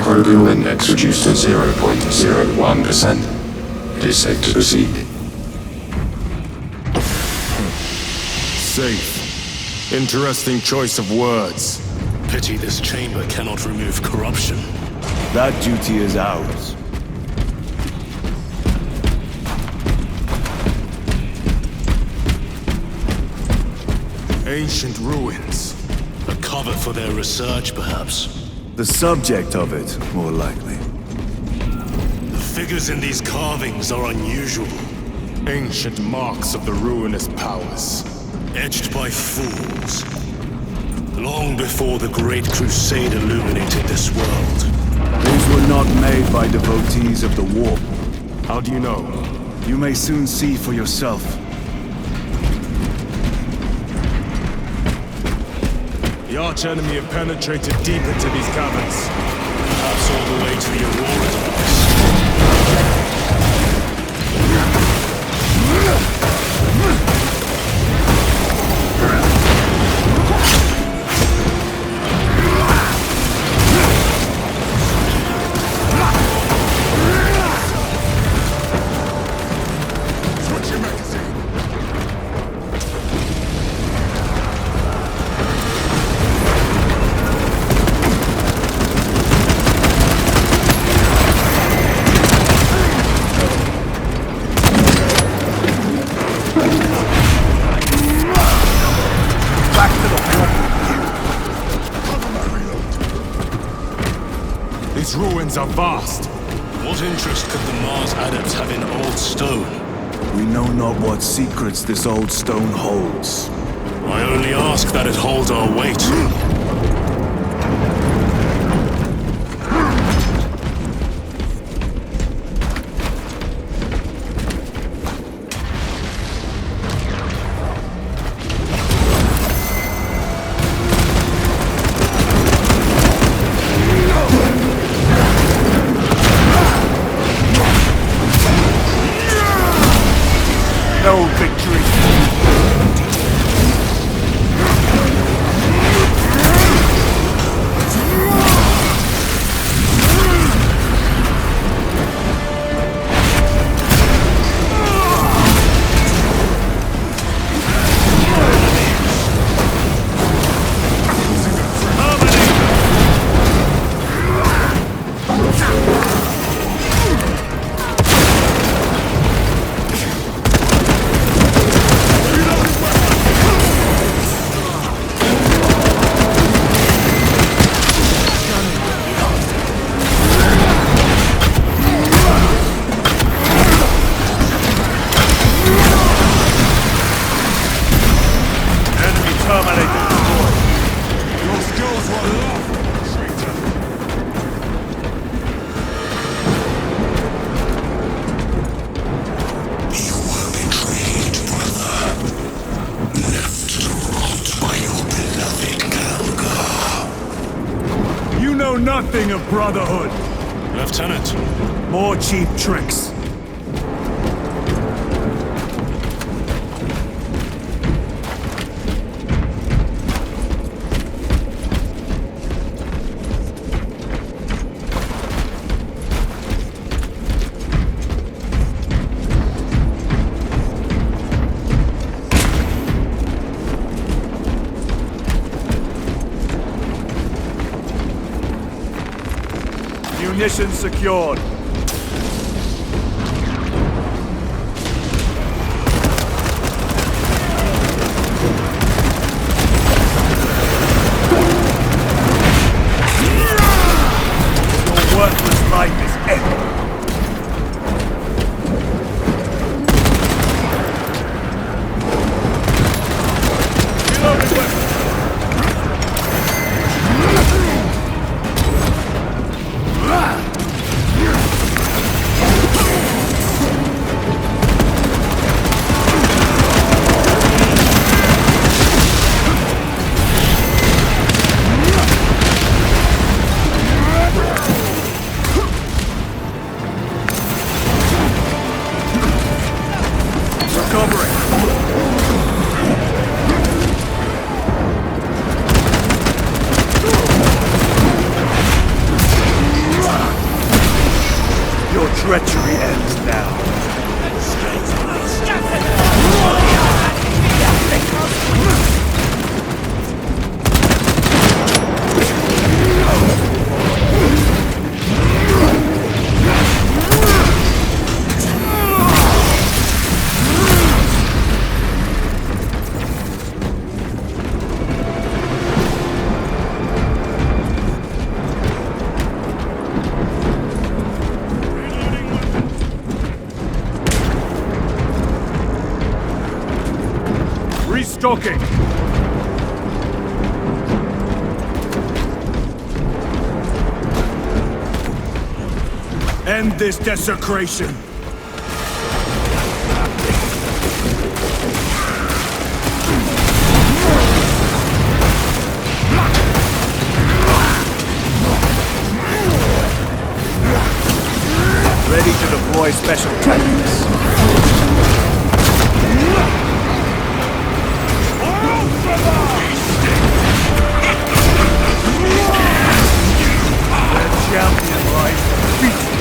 microbial index reduced to 0.01%. It is safe to proceed. Safe. Interesting choice of words. Pity this chamber cannot remove corruption. That duty is ours. Ancient ruins. A cover for their research, perhaps. The subject of it, more likely. The figures in these carvings are unusual. Ancient marks of the ruinous powers. Etched by fools. Long before the Great Crusade illuminated this world. These were not made by devotees of the warp. How do you know? You may soon see for yourself. The arch-enemy have penetrated deep into these caverns. Perhaps all the way to the Aurora device. These ruins are vast. What interest could the Mars adepts have in old stone? We know not what secrets this old stone holds. I only ask that it holds our weight. No victory. Nothing of brotherhood. Lieutenant. More cheap tricks. Munitions secured. Your worthless life is ended. Reloading weapon. talking! End this desecration! Ready to deploy special tactics. The champion lies beaten.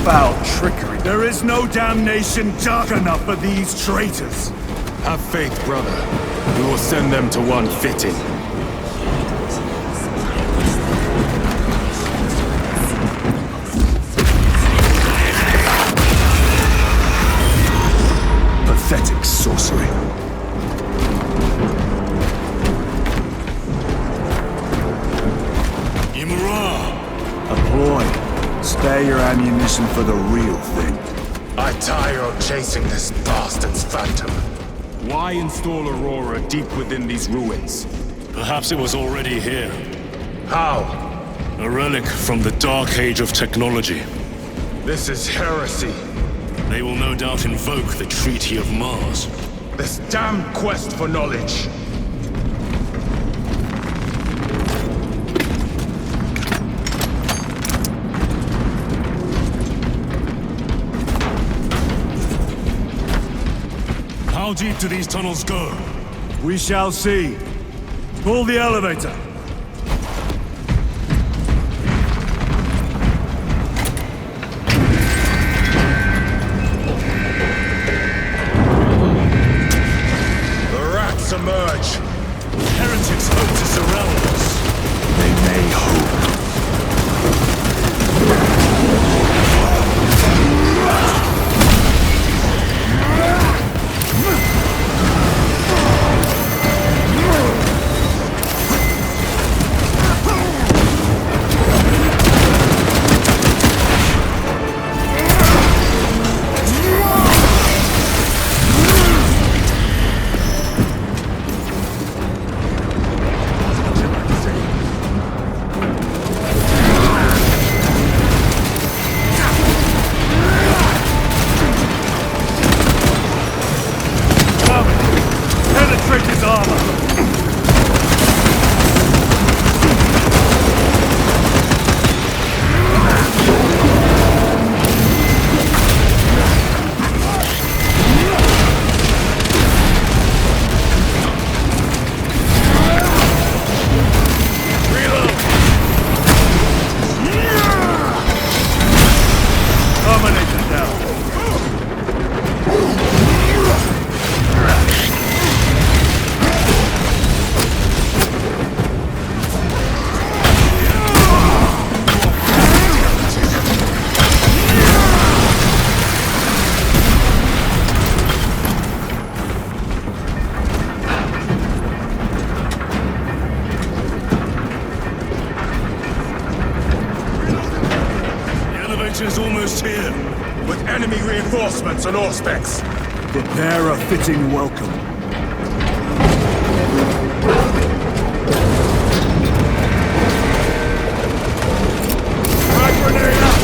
Foul trickery. There is no damnation dark enough for these traitors. Have faith, brother. We will send them to one fitting. Pathetic sorcery. Imra! A ploy. Spare your ammunition for the real thing. I tire of chasing this bastard's phantom. Why install Aurora deep within these ruins? Perhaps it was already here. How? A relic from the dark age of technology. This is heresy. They will no doubt invoke the Treaty of Mars. This damn quest for knowledge. How deep do these tunnels go? We shall see. Pull the elevator. The rats emerge. Heretics hope to surround us. They may hope. Is almost here. With enemy reinforcements and auspex. Prepare a fitting welcome. Frag grenade out!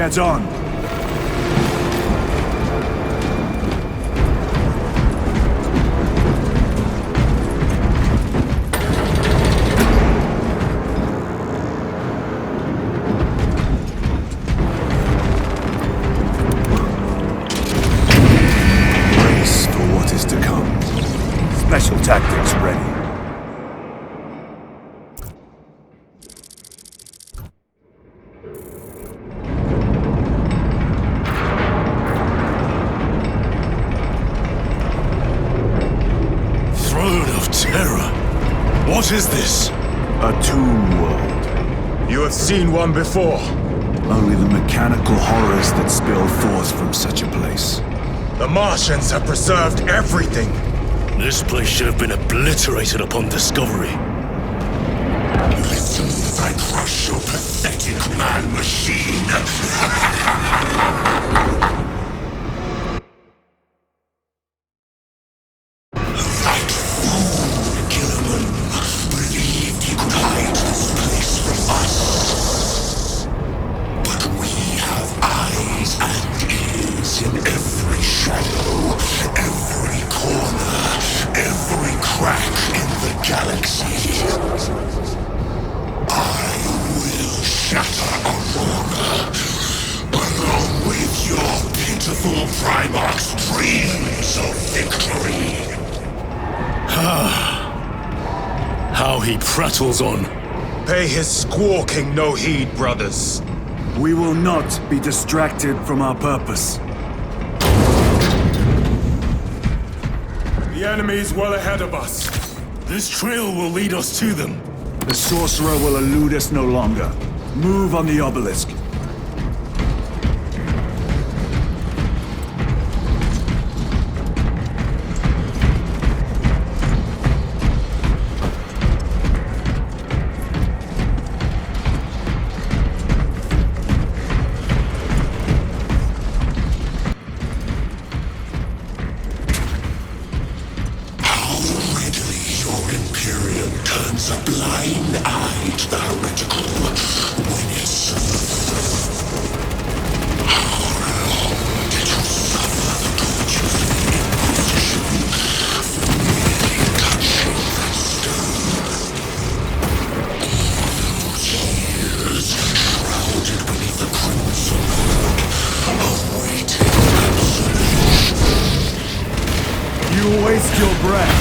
Get on! Brace for what is to come. Special tactics ready. What is this? A tomb world. You have seen one before. Only the mechanical horrors that spill forth from such a place. The Martians have preserved everything. This place should have been obliterated upon discovery. Listen as I crush your pathetic man-machine. How he prattles on. Pay his squawking no heed, brothers. We will not be distracted from our purpose. The enemy's well ahead of us. This trail will lead us to them. The sorcerer will elude us no longer. Move on the obelisk. Imperium turns a blind eye to the heretical when you serve. How long did you suffer the tortures of the Inquisition for merely touching that stone? All those years shrouded beneath the crimson hood, awaiting absolution. You waste your breath.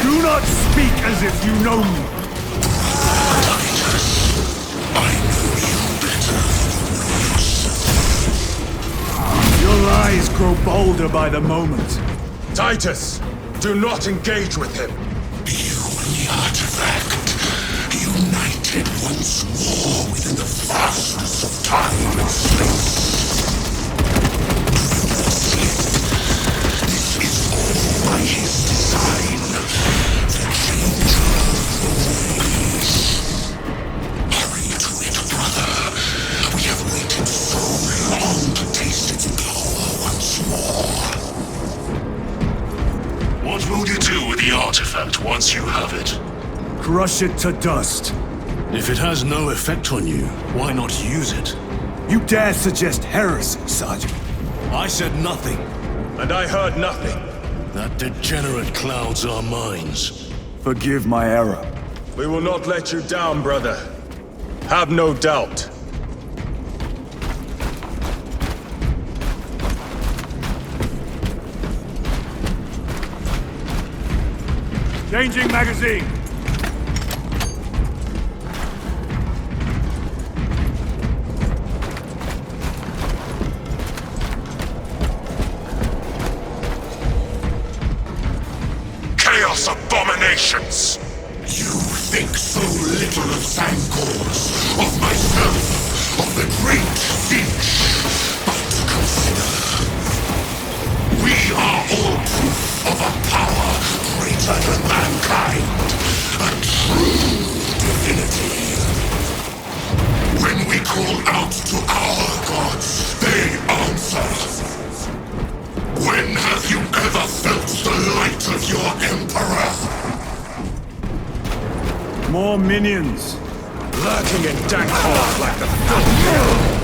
Do not speak as if you know me. Titus, I know you better than yourself. Your lies grow bolder by the moment. Titus, do not engage with him. You and the artifact, united once more within the fastness of time and space. This is all by his design. The changer of the ways. Hurry to it, brother. We have waited so long to taste its power once more. What will you do with the artifact once you have it? Crush it to dust. If it has no effect on you, why not use it? You dare suggest heresy, Sergeant? I said nothing. And I heard nothing. That degenerate clouds our minds. Forgive my error. We will not let you down, brother. Have no doubt. Changing magazine. Chaos abominations! You think so little of Sancors, of myself, of the great Finch. But consider, we are all proof of a power greater than mankind, a true divinity. When we call out to our gods, they answer. When have you ever felt the light of your Emperor? more minions. Lurking in dank holes like the filth.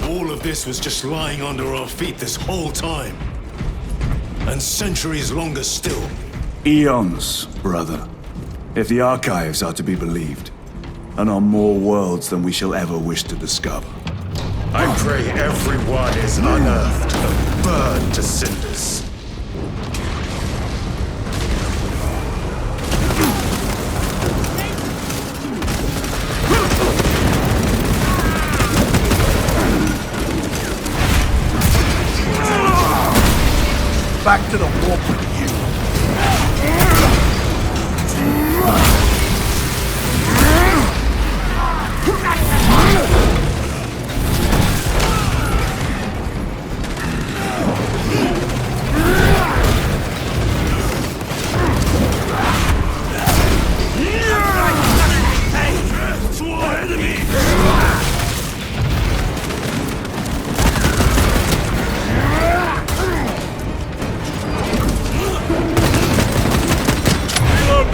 All of this was just lying under our feet this whole time. And centuries longer still. Eons, brother. If the archives are to be believed. And on more worlds than we shall ever wish to discover. I pray everyone is unearthed and burned to cinders. Back to the warp with you.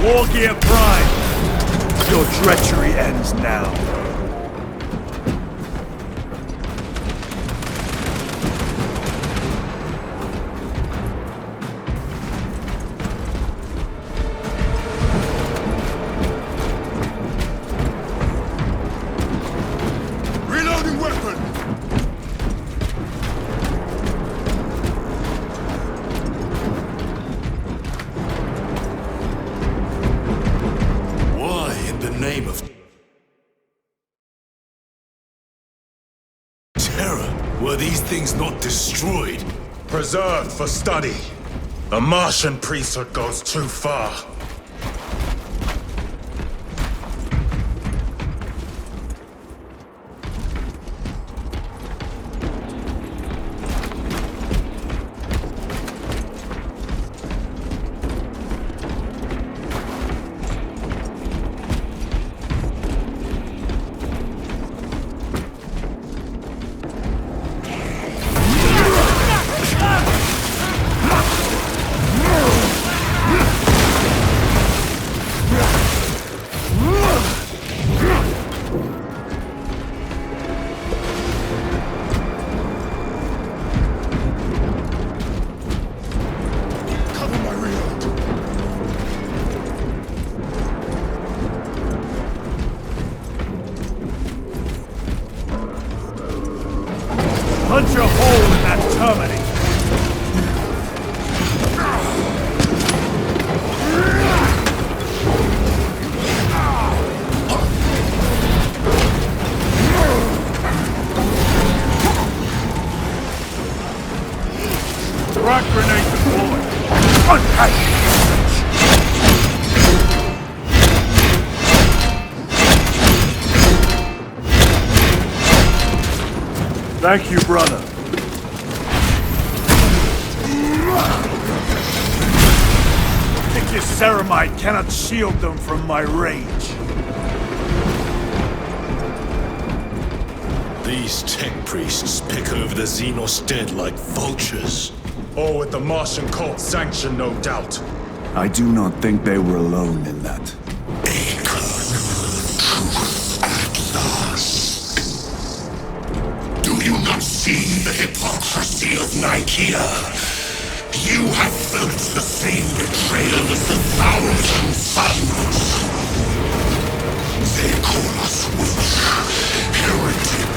War Gear Prime! Your treachery ends now. Reloading weapon! Name of terror. Were these things not destroyed? Preserved for study. The Martian priesthood goes too far. Punch a hole in that terminal. Rock grenade deployed. Thank you, brother. Think your ceramite cannot shield them from my rage. These tech priests pick over the Xenos dead like vultures. Or with the Martian cult sanction, no doubt. I do not think they were alone in that. Truth at last. Do you not see the hypocrisy of Nicaea? You have felt the same betrayal as the 1,000 Suns. They call us witch, heretic,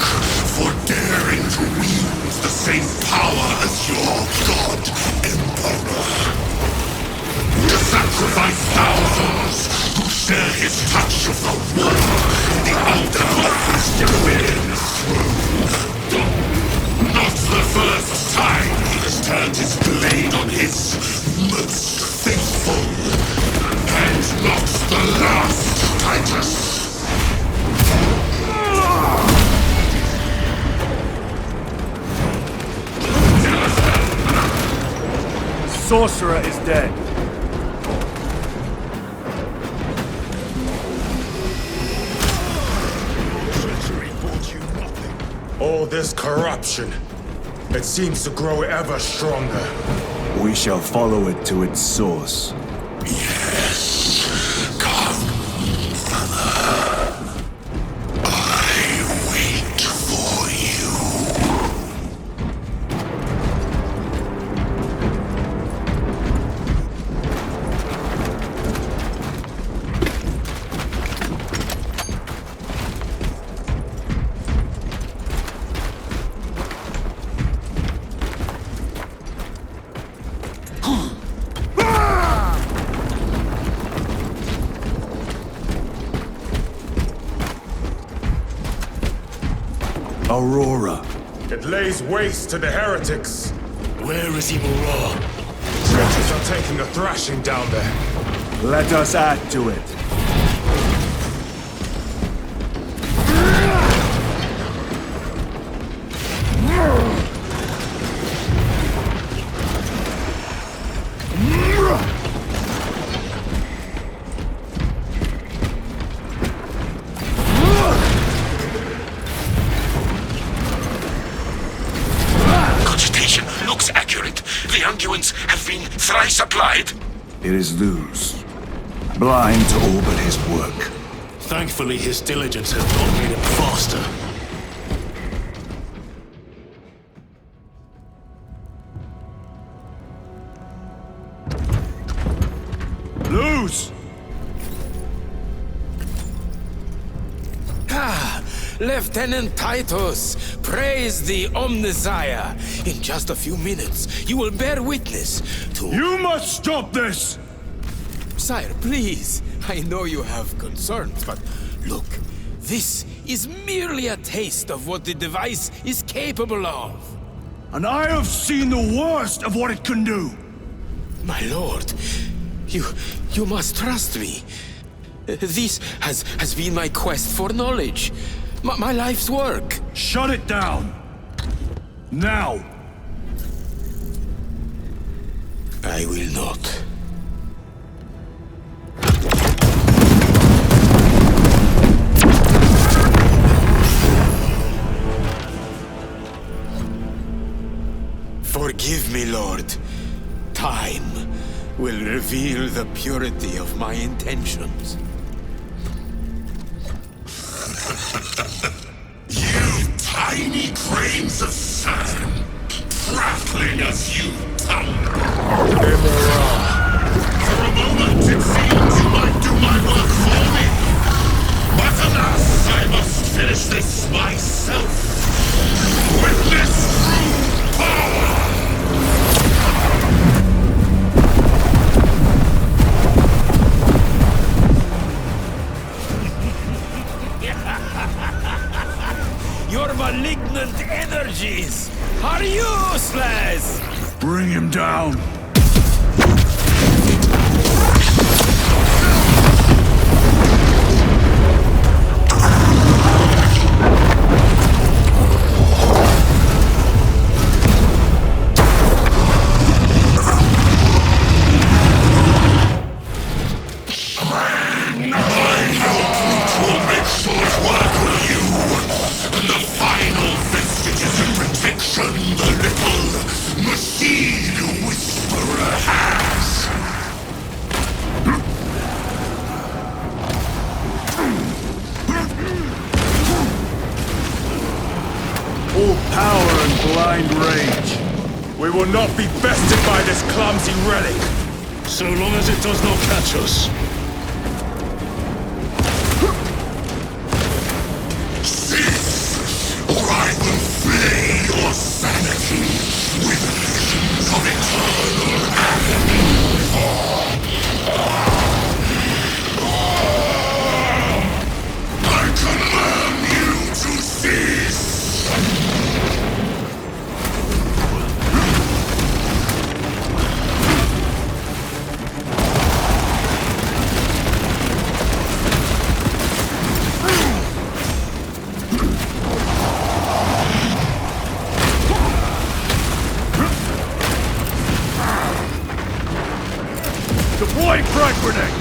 for daring to wield the same power as your god, Emperor. To sacrifice thousands who share his touch of the one, the altar of his dominion throne. Not the first time he has turned his blade on his most faithful. And not the last, Titus. sorcerer is dead. Treachery brought you nothing. All this corruption, it seems to grow ever stronger. We shall follow it to its source. Yes. Come, brother. I wait for you. Aurora. It lays waste to the heretics. Where is Imura? Traitors are taking a thrashing down there. Let us add to it. Cogitation looks accurate. The unguents have been thrice applied. It is Luz. Blind to all but his work. Thankfully, his diligence has not made him faster. Luz! Lieutenant Titus, praise the Omnisire. In just a few minutes, you will bear witness to... You must stop this! Sire, please. I know you have concerns, but look, this is merely a taste of what the device is capable of. And I have seen the worst of what it can do! My lord, you must trust me. This has been my quest for knowledge. My life's work. Shut it down! Now! I will not. Forgive me, Lord. Time will reveal the purity of my intentions. You tiny grains of sand, prattling as you tumble. For a moment, it seemed you might do my work for me. But alas, I must finish this myself. Witness true power! Your malignant energies are useless! Bring him down! We will not be bested by this clumsy relic. So long as it does not catch us. Cease, or I will flay your sanity with visions of eternal agony. I command you to cease. Deploying frag grenade!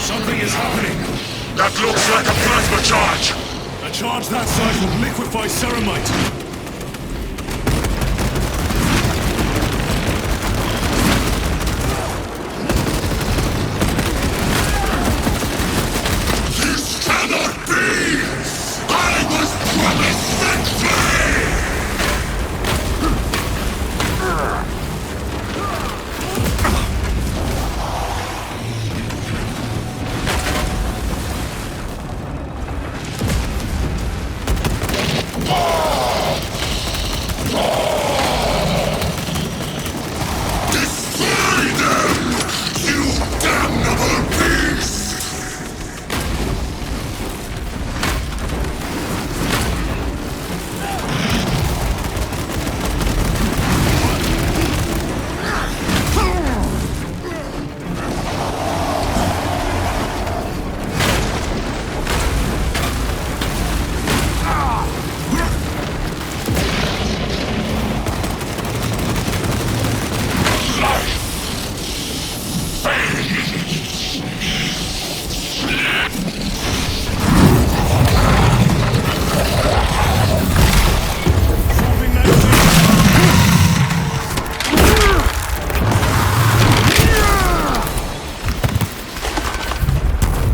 Something is happening. That looks like a plasma charge! A charge that size will liquefy ceramite. This cannot be! I was promised victory!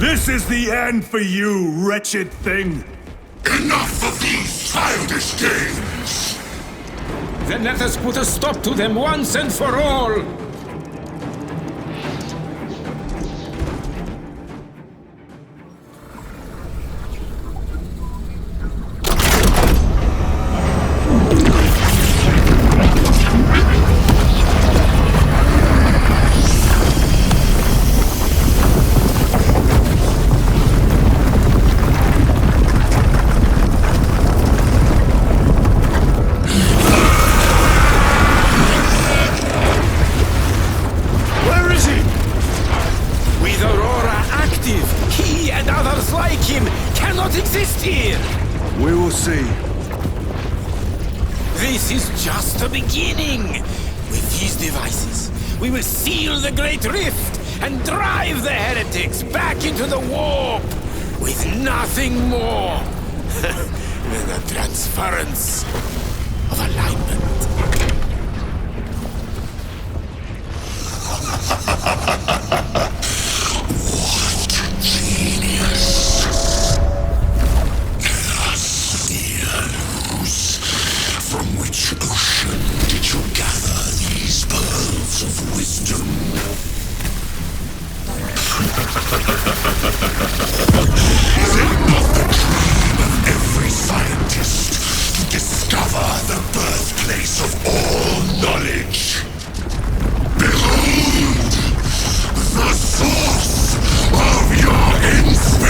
This is the end for you, wretched thing! Enough of these childish games! Then let us put a stop to them once and for all! This is just the beginning! With these devices, we will seal the Great Rift and drive the heretics back into the warp with nothing more than a transference of alignment. What genius! From which ocean did you gather these pearls of wisdom? Is it not the dream of every scientist to discover the birthplace of all knowledge? Behold, the source of your inspiration!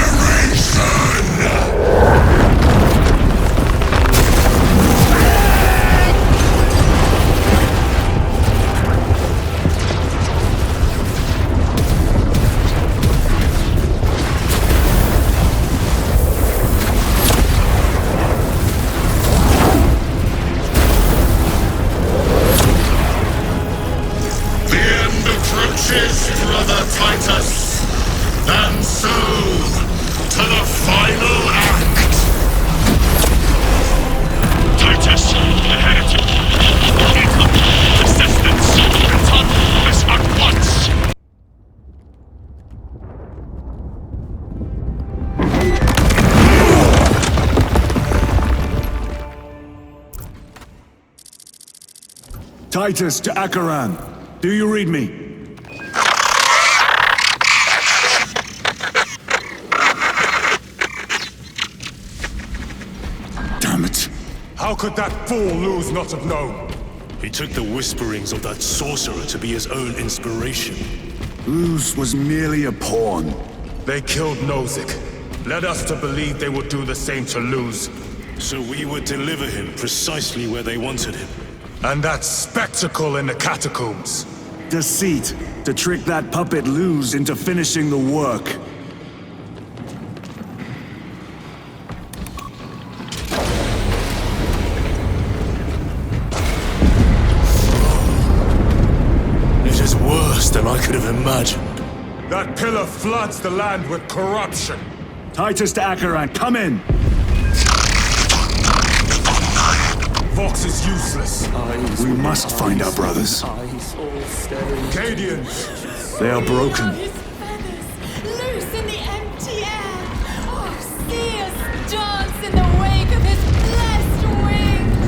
Brother Titus, and so to the final act. Titus, the heretic, keep up resistance. Return this at once. Titus to Acheran. Do you read me? How could that fool lose not have known? He took the whisperings of that sorcerer to be his own inspiration. Luz was merely a pawn. They killed Nozick. Led us to believe they would do the same to Luz. So we would deliver him precisely where they wanted him. And that spectacle in the catacombs. Deceit, to trick that puppet Luz into finishing the work. I could have imagined. That pillar floods the land with corruption. Titus to Acheran, come in! Vox is useless. We must find our brothers. Cadians! They are broken. His feathers, loose in the empty air. Oh, see us dance in the wake of his blessed wings.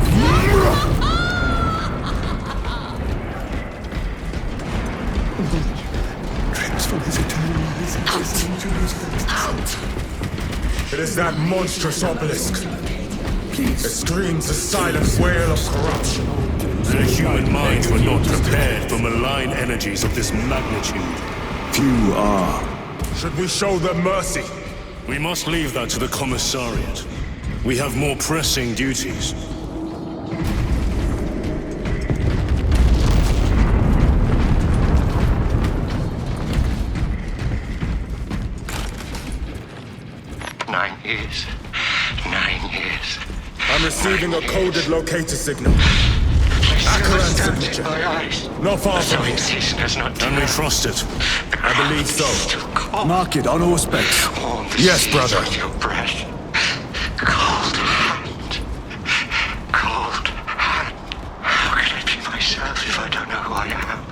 It is that monstrous obelisk. It screams a silent wail of corruption. The human minds were not prepared for malign energies of this magnitude. Few are. Should we show them mercy? We must leave that to the commissariat. We have more pressing duties. I'm receiving a coded locator signal. Acheran's signature. Not far from here. Can we trust it? I believe so. Mark it on Auspex. Yes, brother. Cold hand. Cold hand. How can I be myself if I don't know who I am?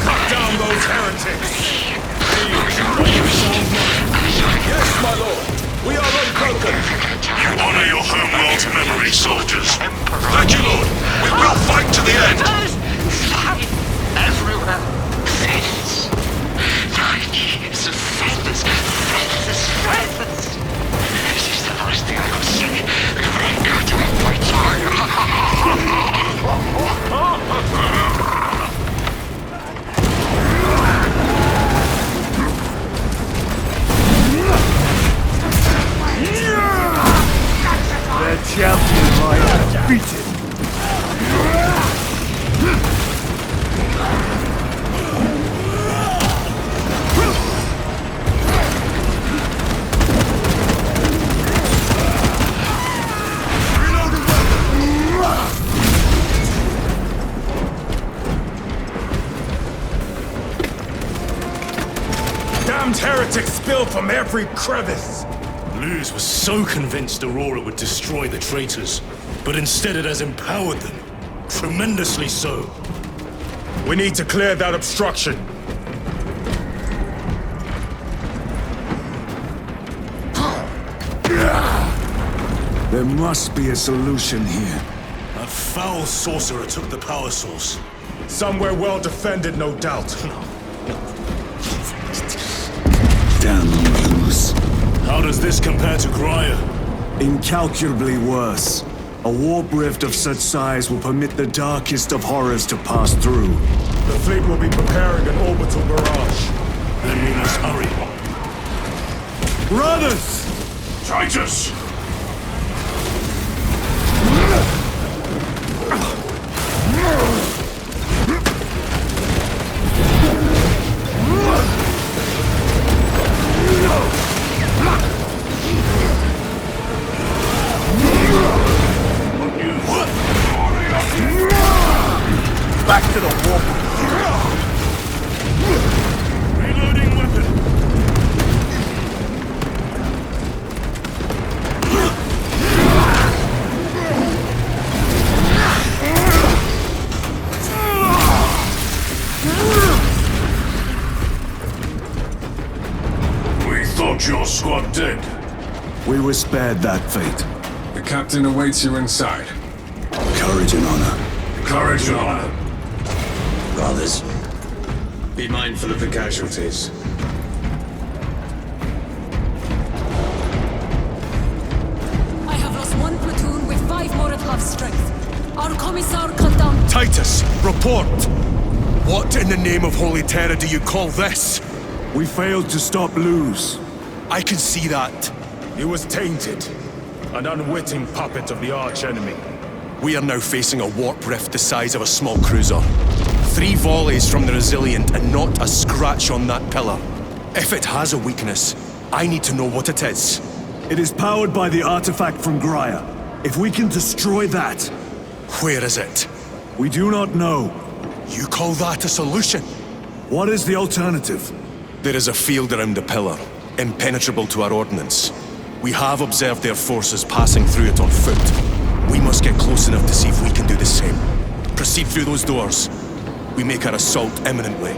Cut down those heretics! Yes, my lord. We are unbroken. You honor your homeworld's memory, soldiers. Thank you, Lord. We will fight to the end. Fight everywhere. Feathers. 9 years of feathers. Feathers. Feathers. This is the last thing I will say. Then cut off my Their champion lies beaten. Damned heretics spill from every crevice. Luz was so convinced Aurora would destroy the traitors, but instead it has empowered them. Tremendously so. We need to clear that obstruction. There must be a solution here. That foul sorcerer took the power source. Somewhere well defended, no doubt. Damn Luz. How does this compare to Graia? Incalculably worse. A warp rift of such size will permit the darkest of horrors to pass through. The fleet will be preparing an orbital barrage. Then we must hurry. Brothers! Titus! Back to the warp. Reloading weapon. We thought your squad dead. We were spared that fate. The captain awaits you inside. Courage and honor. Courage and honor. Brothers, be mindful of the casualties. I have lost one platoon with 5 more at half strength. Our commissar cut down. Titus, report! What in the name of Holy Terror do you call this? We failed to stop Luz. I can see that. He was tainted. An unwitting puppet of the arch-enemy. We are now facing a warp rift the size of a small cruiser. 3 volleys from the Resilient and not a scratch on that pillar. If it has a weakness, I need to know what it is. It is powered by the artifact from Graia. If we can destroy that... Where is it? We do not know. You call that a solution? What is the alternative? There is a field around the pillar, impenetrable to our ordnance. We have observed their forces passing through it on foot. We must get close enough to see if we can do the same. Proceed through those doors. We make our assault imminently.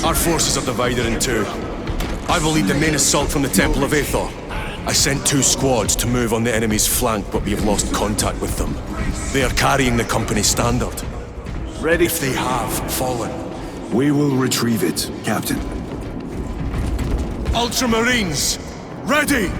Our forces are divided in two. I will lead the main assault from the Temple of Aethor. I sent 2 squads to move on the enemy's flank, but we have lost contact with them. They are carrying the company standard. Ready? If they have fallen. We will retrieve it, Captain. Ultramarines, ready!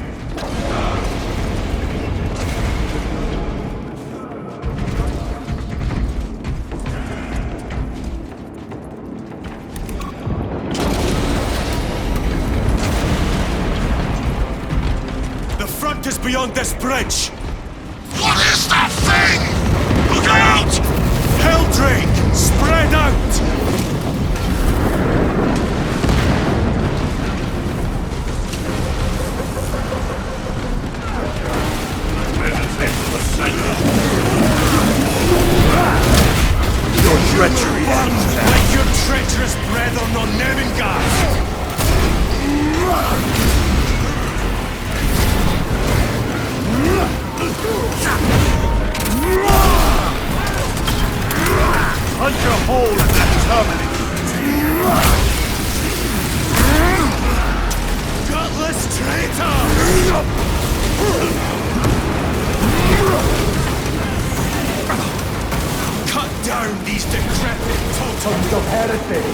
Is beyond this bridge! What is that thing? Look out! Helldrake! Spread out! Your treachery ends like your treacherous brethren on Nemengard! Punch a hole in that terminal! Gutless traitor! Cut down these decrepit totems of heresy!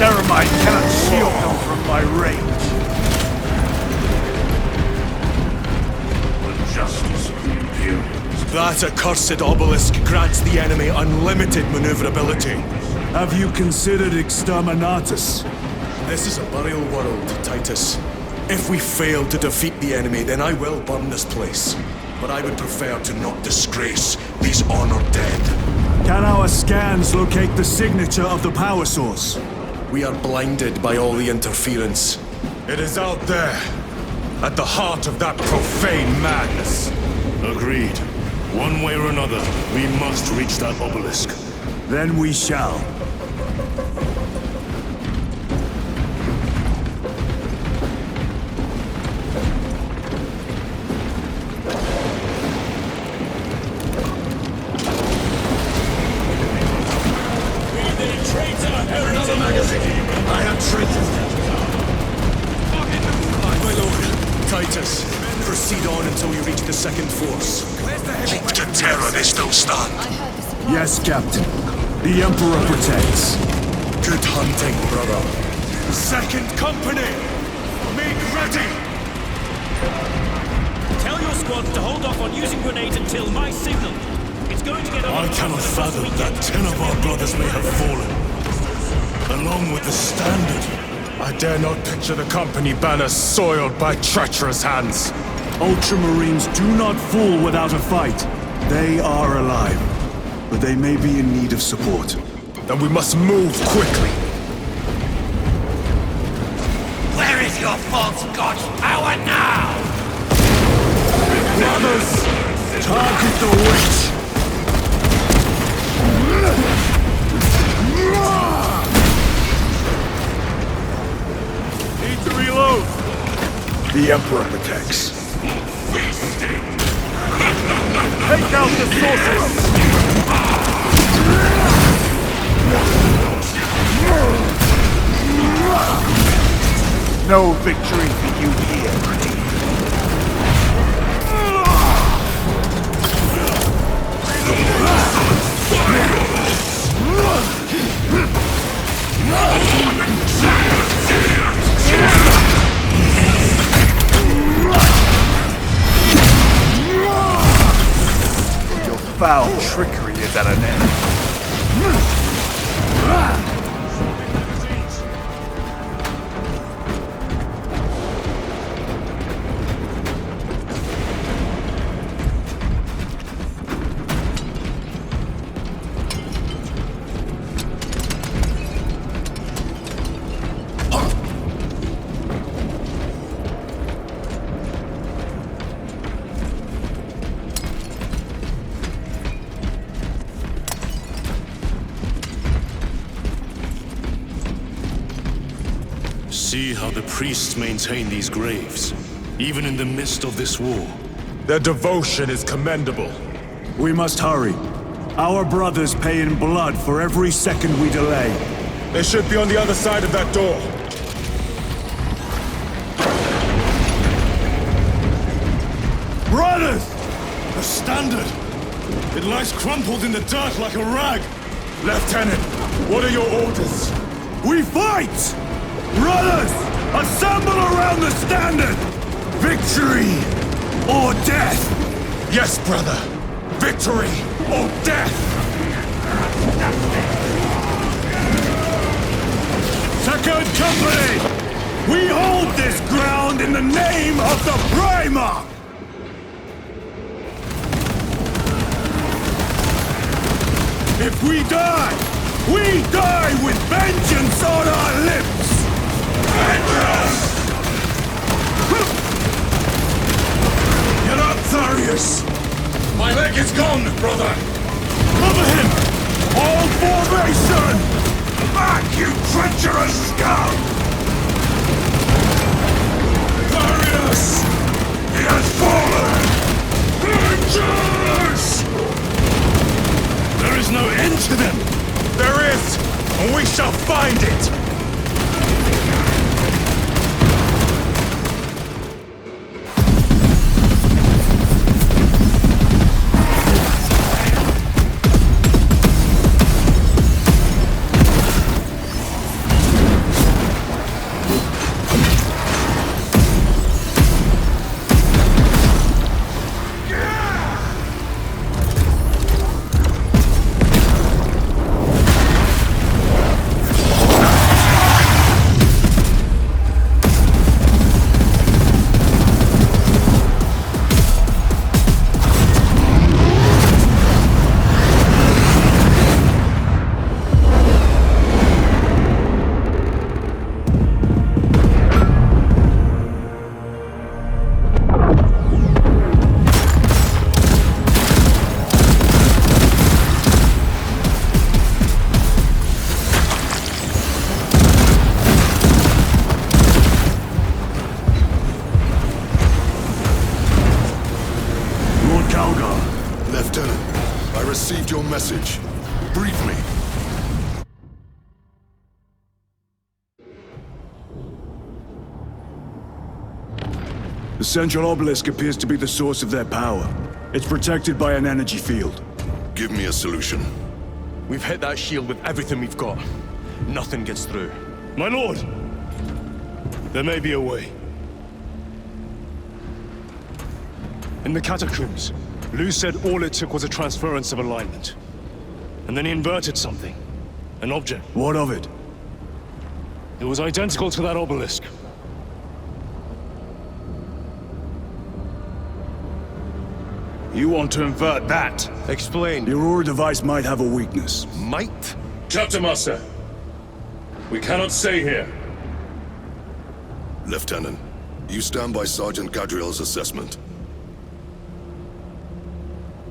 Ceramide cannot shield them from my range. The justice of the Imperium. That accursed obelisk grants the enemy unlimited maneuverability. Have you considered Exterminatus? This is a burial world, Titus. If we fail to defeat the enemy, then I will burn this place. But I would prefer to not disgrace these honored dead. Can our scans locate the signature of the power source? We are blinded by all the interference. It is out there, at the heart of that profane madness. Agreed. One way or another, we must reach that obelisk. Then we shall. Another magazine. I have traitors. My lord, Titus, proceed on until we reach the second force. Hope to terror they still stand. Yes, Captain. The Emperor protects. Good hunting, brother. Second company! Make ready! Tell your squads to hold off on using grenades until my signal. It's going to get I cannot fathom that 10 of our brothers may have fallen. Along with the standard. I dare not picture the company banners soiled by treacherous hands. Ultramarines do not fall without a fight. They are alive, but they may be in need of support. Then we must move quickly. Where is your false god's power now? Brothers, target the witch! Need to reload! The Emperor protects. Take out the sorceress! No victory for you here. foul trickery is at an end. See how the priests maintain these graves, even in the midst of this war. Their devotion is commendable. We must hurry. Our brothers pay in blood for every second we delay. They should be on the other side of that door. Brothers! The standard! It lies crumpled in the dirt like a rag! Lieutenant, what are your orders? We fight! Brothers, assemble around the standard! Victory or death! Yes, brother. Victory or death! Second Company! We hold this ground in the name of the Primarch! If we die with vengeance on our lips! Vengeance! You're not Tharius! My leg is gone, brother! Cover him! All formation! Back, you treacherous scum! Tharius! He has fallen! Vengeance! There is no end to them! There is, and we shall find it! Received your message. Brief me. The central obelisk appears to be the source of their power. It's protected by an energy field. Give me a solution. We've hit that shield with everything we've got. Nothing gets through. My lord! There may be a way. In the catacombs, Lou said all it took was a transference of alignment. And then he inverted something. An object. What of it? It was identical to that obelisk. You want to invert that? Explain. The Aurora device might have a weakness. Might? Chapter Master, we cannot stay here. Lieutenant, you stand by Sergeant Gadriel's assessment.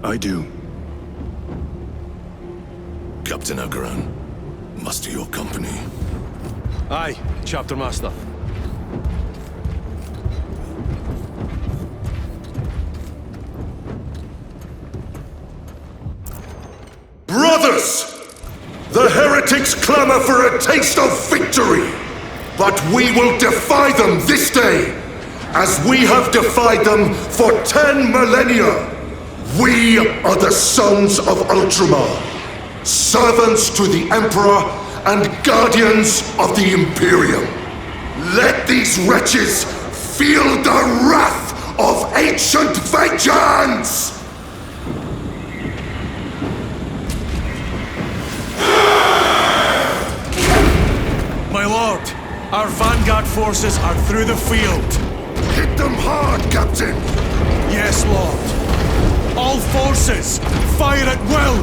I do. Captain Akaran, muster your company. Aye, Chapter Master. Brothers! The heretics clamor for a taste of victory! But we will defy them this day, as we have defied them for 10 millennia! We are the sons of Ultramar, servants to the Emperor and guardians of the Imperium. Let these wretches feel the wrath of ancient vengeance! forces are through the field. Hit them hard, Captain! Yes, Lord. All forces, fire at will!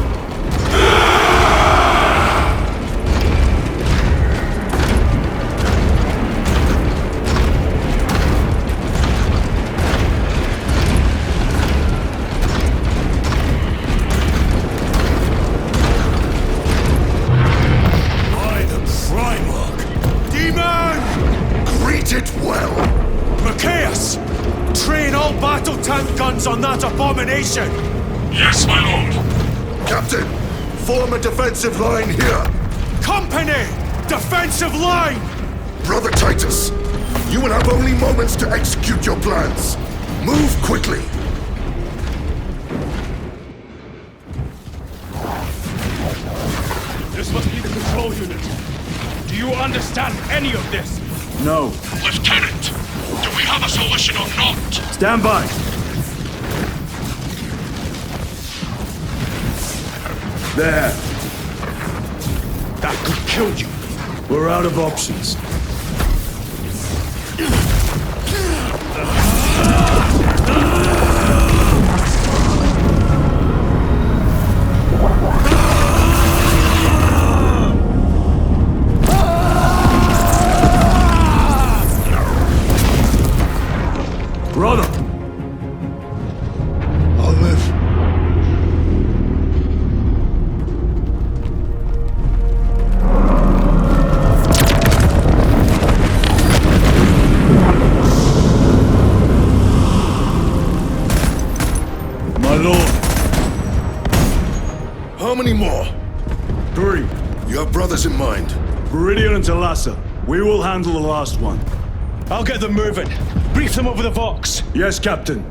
By the Primarch! Demon! Greet it well! Macias! Train all battle tank guns on that abomination! Yes, my lord. Captain, form a defensive line here! Company! Defensive line! Brother Titus, you will have only moments to execute your plans. Move quickly! This must be the control unit. Do you understand any of this? No. Lieutenant, do we have a solution or not? Stand by. There. That could kill you. We're out of options. Brother! I'll live. My lord. How many more? 3. You have brothers in mind. Viridian and Talassa. We will handle the last one. I'll get them moving. Brief them over the Vox. Yes, Captain.